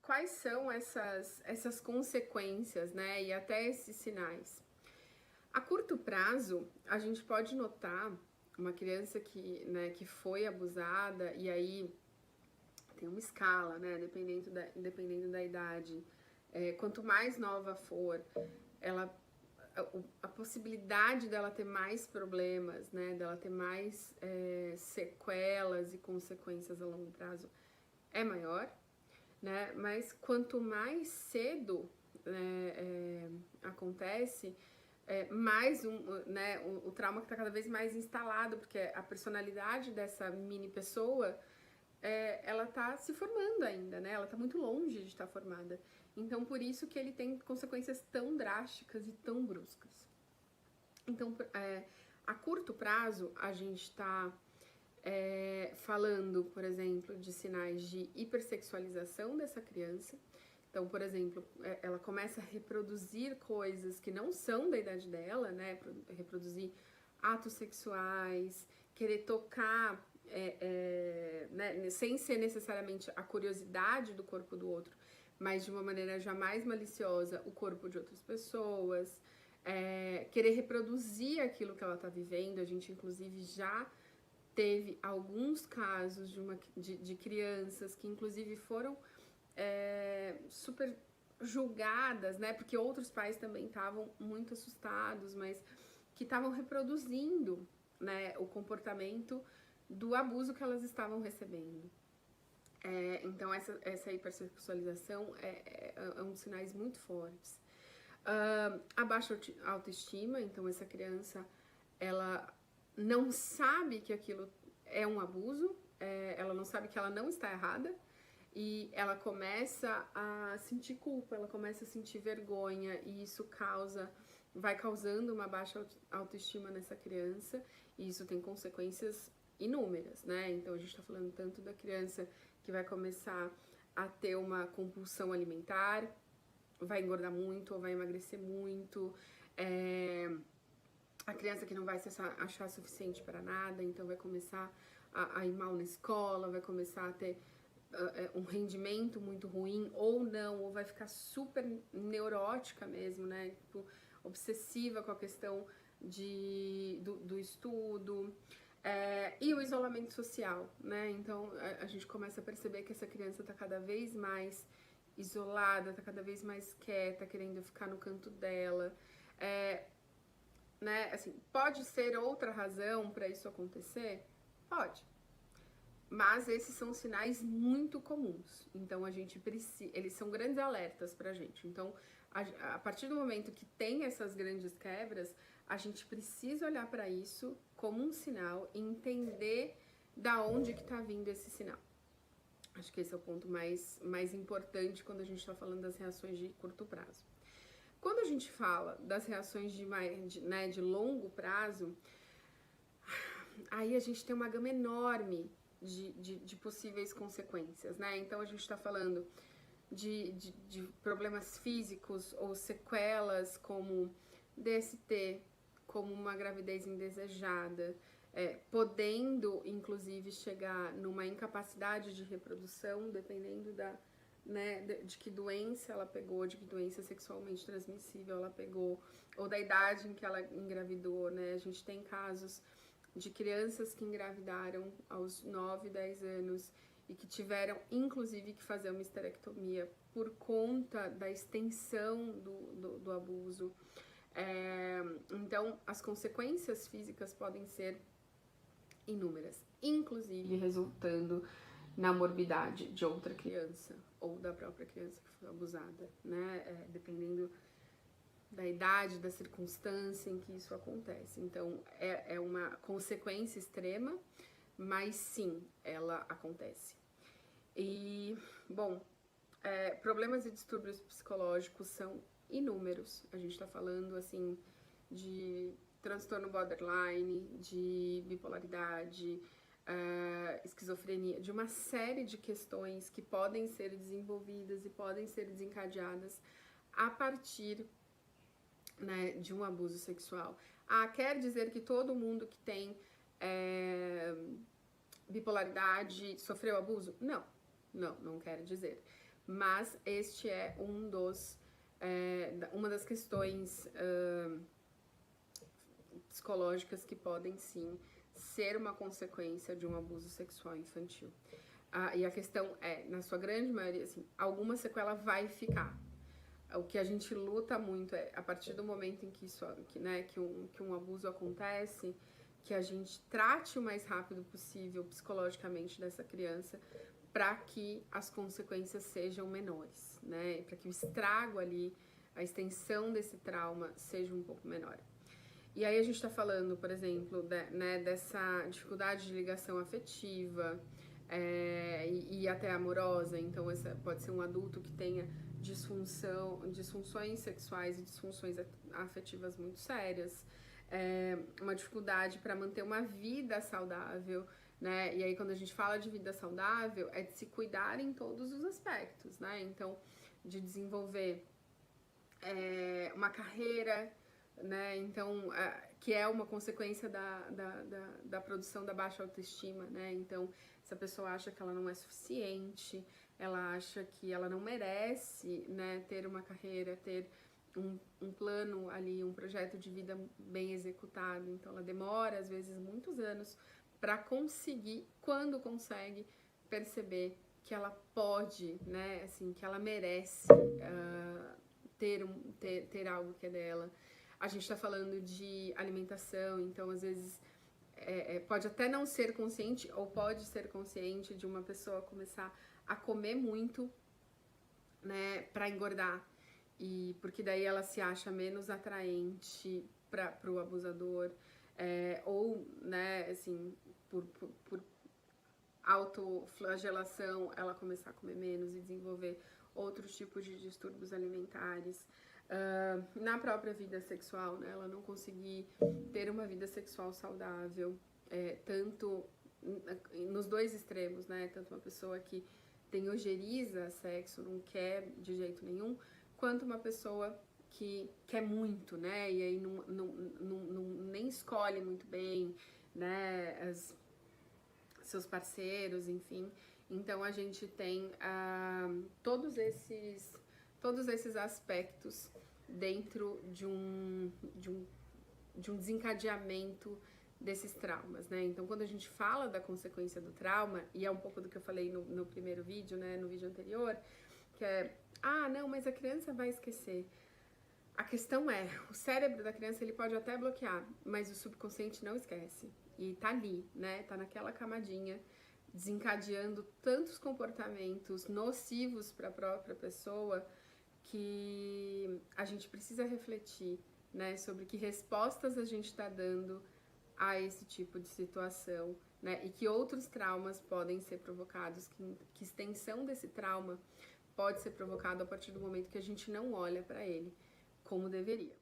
quais são essas consequências, né? E até esses sinais. A curto prazo, a gente pode notar uma criança que foi abusada, e aí tem uma escala, né? Dependendo da idade. Quanto mais nova for, ela a possibilidade dela ter mais problemas, né, dela ter mais sequelas e consequências a longo prazo é maior, né, mas quanto mais cedo acontece, mais né, o trauma que está cada vez mais instalado, porque a personalidade dessa mini pessoa ela está se formando ainda, né? Ela está muito longe de estar formada. Então, por isso que ele tem consequências tão drásticas e tão bruscas. Então, a curto prazo, a gente está falando, por exemplo, de sinais de hipersexualização dessa criança. Então, por exemplo, ela começa a reproduzir coisas que não são da idade dela, né? Reproduzir atos sexuais, querer tocar, né? Sem ser necessariamente a curiosidade do corpo do outro, mas de uma maneira jamais maliciosa o corpo de outras pessoas, querer reproduzir aquilo que ela está vivendo. A gente, inclusive, já teve alguns casos de crianças que, inclusive, foram super julgadas, né? Porque outros pais também estavam muito assustados, mas que estavam reproduzindo, né, o comportamento do abuso que elas estavam recebendo. Então, essa hipersexualização é um dos sinais muito fortes. A baixa autoestima, então essa criança, ela não sabe que aquilo é um abuso, ela não sabe que ela não está errada, e ela começa a sentir culpa, ela começa a sentir vergonha, e isso vai causando uma baixa autoestima nessa criança, e isso tem consequências inúmeras, né? Então a gente tá falando tanto da criança que vai começar a ter uma compulsão alimentar, vai engordar muito ou vai emagrecer muito, a criança que não vai se achar suficiente para nada, então vai começar a ir mal na escola, vai começar a ter um rendimento muito ruim, ou não, ou vai ficar super neurótica mesmo, né? Tipo, obsessiva com a questão do estudo. E o isolamento social, né? Então a gente começa a perceber que essa criança tá cada vez mais isolada, tá cada vez mais quieta, querendo ficar no canto dela. Né? Assim, pode ser outra razão para isso acontecer? Pode. Mas esses são sinais muito comuns. Então a gente precisa, eles são grandes alertas pra gente. Então, a partir do momento que tem essas grandes quebras, a gente precisa olhar para isso como um sinal e entender da onde que tá vindo esse sinal. Acho que esse é o ponto mais importante quando a gente está falando das reações de curto prazo. Quando a gente fala das reações de longo prazo, aí a gente tem uma gama enorme de possíveis consequências, né? Então a gente está falando de problemas físicos ou sequelas como DST, como uma gravidez indesejada, podendo inclusive chegar numa incapacidade de reprodução, dependendo de que doença ela pegou, de que doença sexualmente transmissível ela pegou, ou da idade em que ela engravidou, né? A gente tem casos de crianças que engravidaram aos 9, 10 anos e que tiveram, inclusive, que fazer uma histerectomia por conta da extensão do abuso. Então, as consequências físicas podem ser inúmeras, inclusive resultando na morbidade de outra criança ou da própria criança que foi abusada, né? Dependendo da idade, da circunstância em que isso acontece. Então, é uma consequência extrema, mas sim, ela acontece. E, bom, problemas e distúrbios psicológicos são inúmeros. A gente tá falando, assim, de transtorno borderline, de bipolaridade, esquizofrenia, de uma série de questões que podem ser desenvolvidas e podem ser desencadeadas a partir, né, de um abuso sexual. Quer dizer que todo mundo que tem bipolaridade sofreu abuso? Não quer dizer. mas este é uma das questões psicológicas que podem sim ser uma consequência de um abuso sexual infantil. E a questão é, na sua grande maioria, assim, alguma sequela vai ficar. O que a gente luta muito é, a partir do momento em que um abuso acontece, que a gente trate o mais rápido possível psicologicamente dessa criança, para que as consequências sejam menores, né? Para que o estrago ali, a extensão desse trauma seja um pouco menor. E aí a gente está falando, por exemplo, dessa dificuldade de ligação afetiva e até amorosa. Então, essa pode ser um adulto que tenha disfunções sexuais e disfunções afetivas muito sérias, uma dificuldade para manter uma vida saudável, né? E aí, quando a gente fala de vida saudável, é de se cuidar em todos os aspectos, né? Então, de desenvolver uma carreira, né? Então, que é uma consequência da produção da baixa autoestima, né? Então, se a pessoa acha que ela não é suficiente, ela acha que ela não merece, né, ter uma carreira, ter um plano ali, um projeto de vida bem executado. Então, ela demora, às vezes, muitos anos para conseguir, quando consegue, perceber que ela pode, né, assim, que ela merece ter algo que é dela. A gente está falando de alimentação, então às vezes pode até não ser consciente, ou pode ser consciente de uma pessoa começar a comer muito, né, para engordar, e porque daí ela se acha menos atraente para o abusador, ou, né, assim, por autoflagelação, ela começar a comer menos e desenvolver outros tipos de distúrbios alimentares. Na própria vida sexual, né, ela não conseguir ter uma vida sexual saudável, tanto nos dois extremos, né, tanto uma pessoa que tem ojeriza sexo, não quer de jeito nenhum, quanto uma pessoa que quer muito, né, e aí nem escolhe muito bem, né, seus parceiros, enfim. Então a gente tem todos esses aspectos dentro de um desencadeamento desses traumas, né? Então, quando a gente fala da consequência do trauma, e é um pouco do que eu falei no primeiro vídeo, né, no vídeo anterior, que é, não, mas a criança vai esquecer. A questão é, o cérebro da criança, ele pode até bloquear, mas o subconsciente não esquece. E tá ali, né, tá naquela camadinha, desencadeando tantos comportamentos nocivos para a própria pessoa, que a gente precisa refletir, né, sobre que respostas a gente está dando a esse tipo de situação, né, e que outros traumas podem ser provocados, que extensão desse trauma pode ser provocado a partir do momento que a gente não olha para ele como deveria.